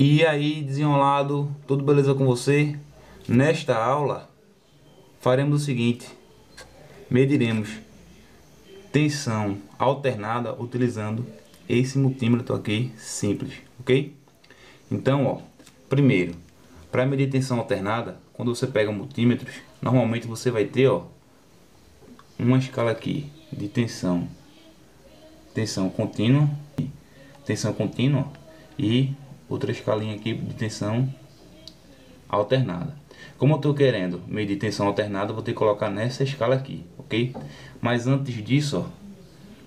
E aí, desenrolado, tudo beleza com você? Nesta aula, faremos o seguinte: mediremos tensão alternada utilizando esse multímetro aqui simples, ok? Então, ó, primeiro, para medir tensão alternada, quando você pega multímetros, normalmente você vai ter, ó, uma escala aqui de tensão contínua, e outra escalinha aqui de tensão alternada. Como eu estou querendo medir tensão alternada, eu vou ter que colocar nessa escala aqui, ok? Mas antes disso, ó,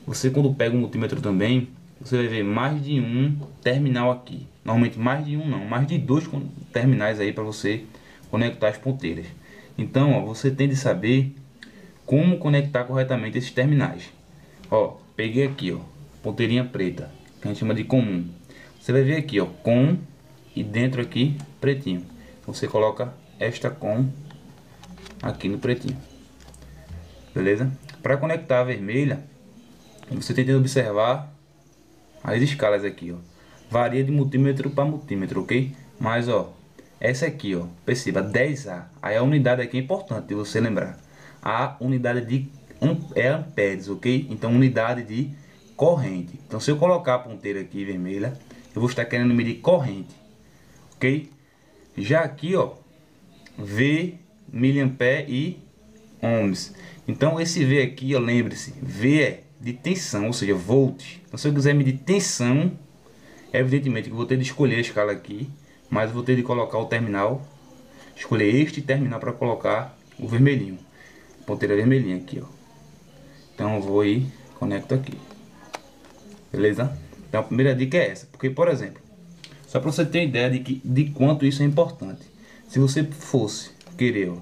você quando pega o multímetro também, você vai ver mais de um terminal aqui. Normalmente mais de um não, mais de dois terminais aí para você conectar as ponteiras. Então, ó, você tem de saber como conectar corretamente esses terminais. Ó, peguei aqui, ó, ponteirinha preta, que a gente chama de comum. Você vai ver aqui, ó, com, e dentro aqui pretinho. Você coloca esta com aqui no pretinho, beleza? Para conectar a vermelha, você tem que observar as escalas aqui, ó. Varia de multímetro para multímetro, ok? Mas, ó, essa aqui, ó, perceba, 10A. Aí a unidade aqui é importante de você lembrar. A unidade de é amperes, ok? Então, unidade de corrente. Então, se eu colocar a ponteira aqui vermelha, eu vou estar querendo medir corrente, ok? Já aqui, ó, V, miliampere e ohms. Então esse V aqui, ó, lembre-se, V é de tensão, ou seja, volts. Então se eu quiser medir tensão, evidentemente que eu vou ter de escolher a escala aqui, mas eu vou ter de colocar o terminal, escolher este terminal para colocar o vermelhinho, ponteira vermelhinha aqui, ó. Então eu vou e conecto aqui, beleza? Então a primeira dica é essa, porque por exemplo, só para você ter ideia de quanto isso é importante. Se você fosse querer, ó,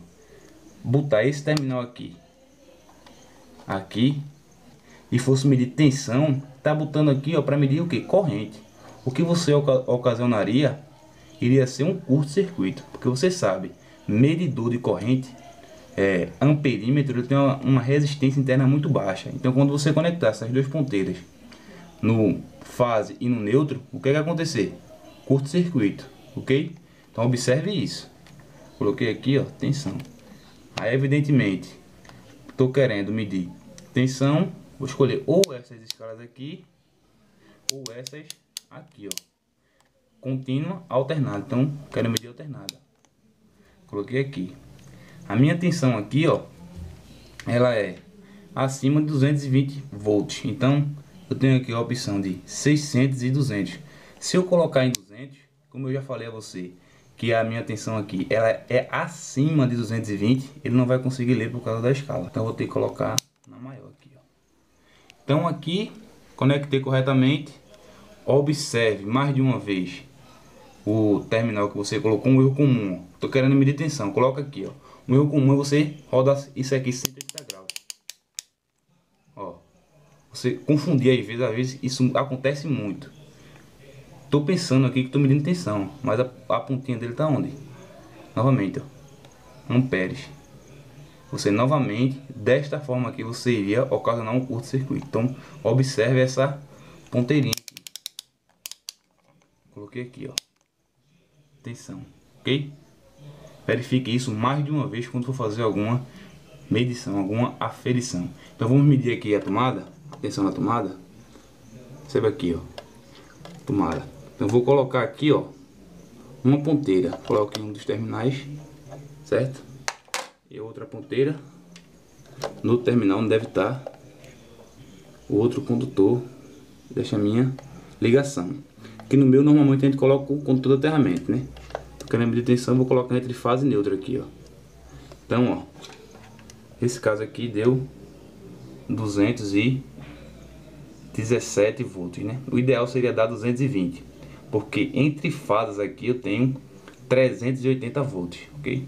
botar esse terminal aqui e fosse medir tensão, tá botando aqui, ó, para medir o que? Corrente. O que você ocasionaria iria ser um curto-circuito, porque você sabe, medidor de corrente, amperímetro, ele tem uma resistência interna muito baixa. Então quando você conectar essas duas ponteiras no fase e no neutro, o que vai acontecer? Curto-circuito, ok? Então observe isso. Coloquei aqui, ó, tensão. Aí evidentemente estou querendo medir tensão, vou escolher ou essas escalas aqui ou essas aqui, ó, contínua, alternada. Então quero medir alternada. Coloquei aqui. A minha tensão aqui, ó, ela é acima de 220 volts. Então eu tenho aqui a opção de 600 e 200. Se eu colocar em 200, como eu já falei a você, que a minha tensão aqui ela é acima de 220, ele não vai conseguir ler por causa da escala. Então eu vou ter que colocar na maior aqui, ó. Então aqui conectei corretamente. Observe mais de uma vez o terminal que você colocou um erro comum. Estou querendo medir tensão, coloca aqui, ó. Um erro comum, você roda isso aqui 180 graus. Ó, você confundir às vezes isso acontece muito. Tô pensando aqui que estou medindo tensão, mas a pontinha dele tá onde? Novamente, ó, amperes. Você novamente, desta forma aqui, você iria ocasionar um curto-circuito. Então, observe essa ponteirinha aqui. Coloquei aqui, ó, tensão, ok? Verifique isso mais de uma vez quando for fazer alguma medição, alguma aferição. Então, vamos medir aqui a tomada, tensão na tomada. Perceba aqui, ó, tomada. Então vou colocar aqui, ó, uma ponteira, coloque um dos terminais, certo? E outra ponteira no terminal onde deve estar o outro condutor desta minha ligação. Aqui no meu normalmente a gente coloca o condutor de aterramento, né? Tô querendo medir tensão, vou colocar entre fase e neutra aqui, ó. Então, ó, esse caso aqui deu 217 volts, né? O ideal seria dar 220. Porque entre fases aqui eu tenho 380 volts, ok?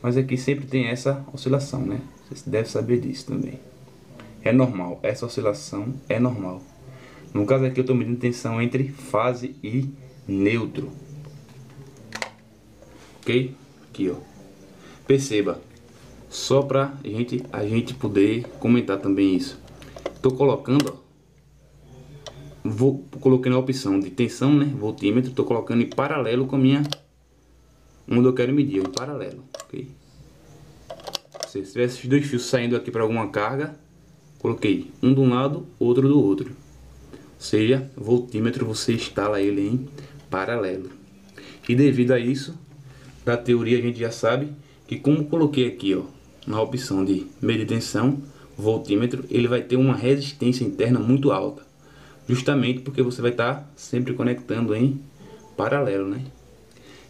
Mas aqui sempre tem essa oscilação, né? Você deve saber disso também. É normal, essa oscilação é normal. No caso aqui eu estou medindo tensão entre fase e neutro. Ok? Aqui, ó. Perceba, só para a gente poder comentar também isso. Estou colocando, ó, coloquei na opção de tensão, né, voltímetro, estou colocando em paralelo com a minha, onde eu quero medir, em paralelo, ok? Se tiver esses dois fios saindo aqui para alguma carga, coloquei um de um lado, outro do outro. Ou seja, voltímetro você instala ele em paralelo. E devido a isso, da teoria a gente já sabe que, como coloquei aqui, ó, na opção de medir tensão, voltímetro, ele vai ter uma resistência interna muito alta. Justamente porque você vai estar sempre conectando em paralelo, né?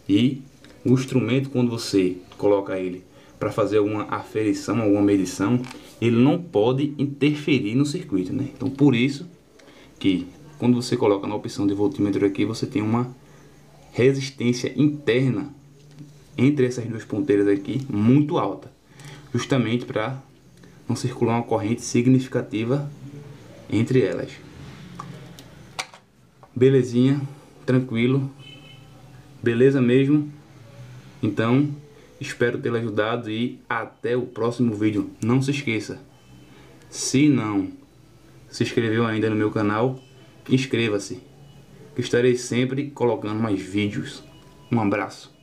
E o instrumento, quando você coloca ele para fazer alguma aferição, alguma medição, ele não pode interferir no circuito, né? Então, por isso que quando você coloca na opção de voltímetro aqui, você tem uma resistência interna entre essas duas ponteiras aqui muito alta, justamente para não circular uma corrente significativa entre elas. Belezinha, tranquilo, beleza mesmo? Então, espero ter ajudado e até o próximo vídeo. Não se esqueça, se não se inscreveu ainda no meu canal, inscreva-se, que estarei sempre colocando mais vídeos. Um abraço.